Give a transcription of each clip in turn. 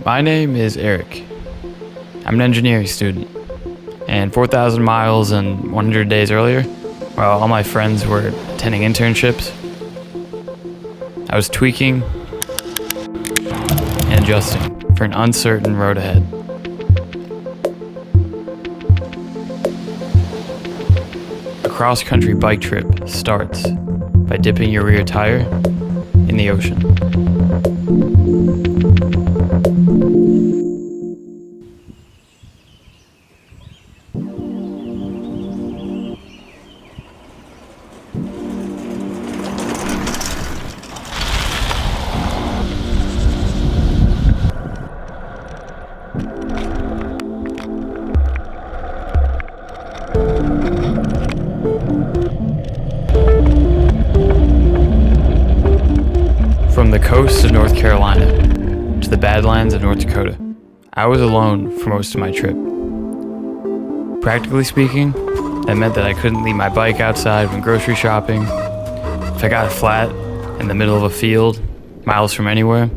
My name is Erik. I'm an engineering student, and 4,000 miles and 100 days earlier, while all my friends were attending internships, I was tweaking and adjusting for an uncertain road ahead. A cross-country bike trip starts by dipping your rear tire in the ocean. From the coast of North Carolina to the Badlands of North Dakota, I was alone for most of my trip. Practically speaking, that meant that I couldn't leave my bike outside when grocery shopping. If I got a flat in the middle of a field, miles from anywhere,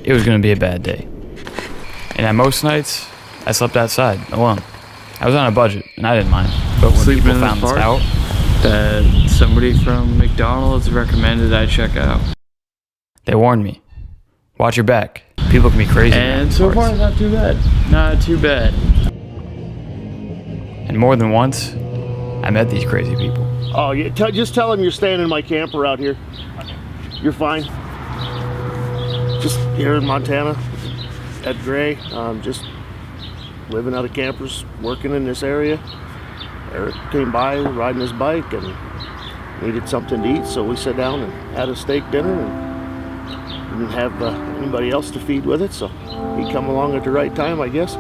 it was going to be a bad day. And at most nights, I slept outside, alone. I was on a budget, and I didn't mind. But when people found this out, that somebody from McDonald's recommended I check out, they warned me, watch your back. People can be crazy. And so far, not too bad. Not too bad. And more than once, I met these crazy people. Oh, yeah, just tell them you're staying in my camper out here. You're fine. Just here in Montana, at Gray, just living out of campers, working in this area. Erik came by riding his bike and needed something to eat, so we sat down and had a steak dinner and didn't have anybody else to feed with it, so he come along at the right time, I guess.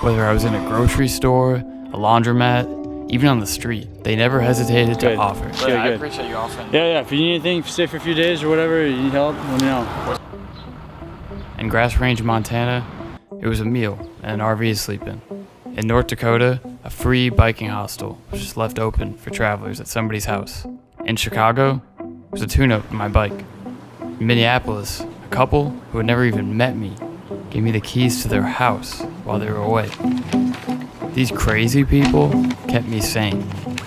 Whether I was in a grocery store, a laundromat, even on the street, they never hesitated to offer. Good. I appreciate you offering. Yeah, if you need anything, if you stay for a few days or whatever, you need help, let me know. In Grass Range, Montana, it was a meal and an RV to sleep in. In North Dakota, a free biking hostel was just left open for travelers at somebody's house. In Chicago, there was a tune-up on my bike. In Minneapolis, a couple who had never even met me gave me the keys to their house while they were away. These crazy people kept me sane.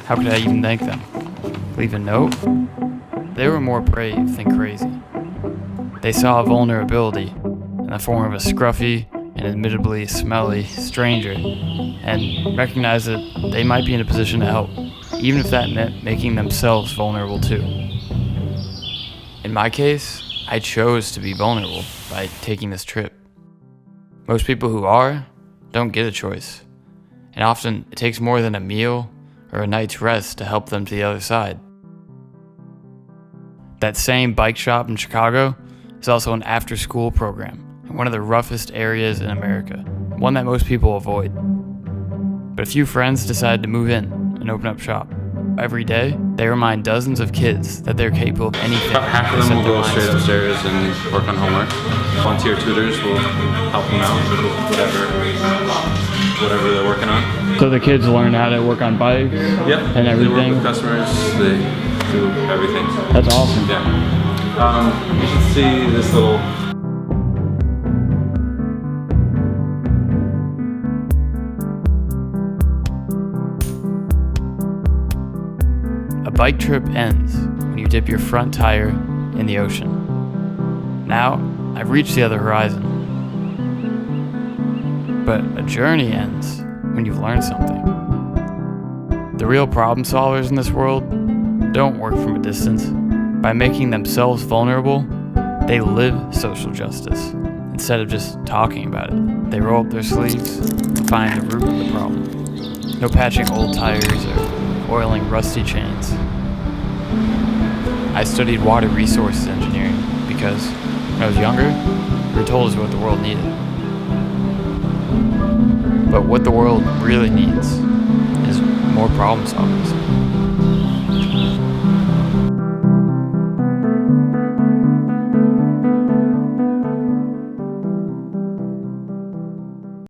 How could I even thank them? Leave a note? They were more brave than crazy. They saw a vulnerability in the form of a scruffy and admittedly smelly stranger and recognized that they might be in a position to help, even if that meant making themselves vulnerable too. In my case, I chose to be vulnerable by taking this trip. Most people who are don't get a choice, and often it takes more than a meal or a night's rest to help them to the other side. That same bike shop in Chicago is also an after-school program in one of the roughest areas in America, one that most people avoid. But a few friends decided to move in and open up shop. Every day, they remind dozens of kids that they're capable of anything. About half of them will go straight upstairs and work on homework. Volunteer tutors will help them out with whatever they're working on. So the kids learn how to work on bikes and everything? They work with customers, they do everything. That's awesome. Yeah. You should see this little... A bike trip ends when you dip your front tire in the ocean. Now, I've reached the other horizon. But a journey ends when you've learned something. The real problem solvers in this world don't work from a distance. By making themselves vulnerable, they live social justice. Instead of just talking about it, they roll up their sleeves and find the root of the problem. No patching old tires or oiling rusty chains. I studied water resources engineering because when I was younger, we were told is what the world needed. But what the world really needs is more problem solvers.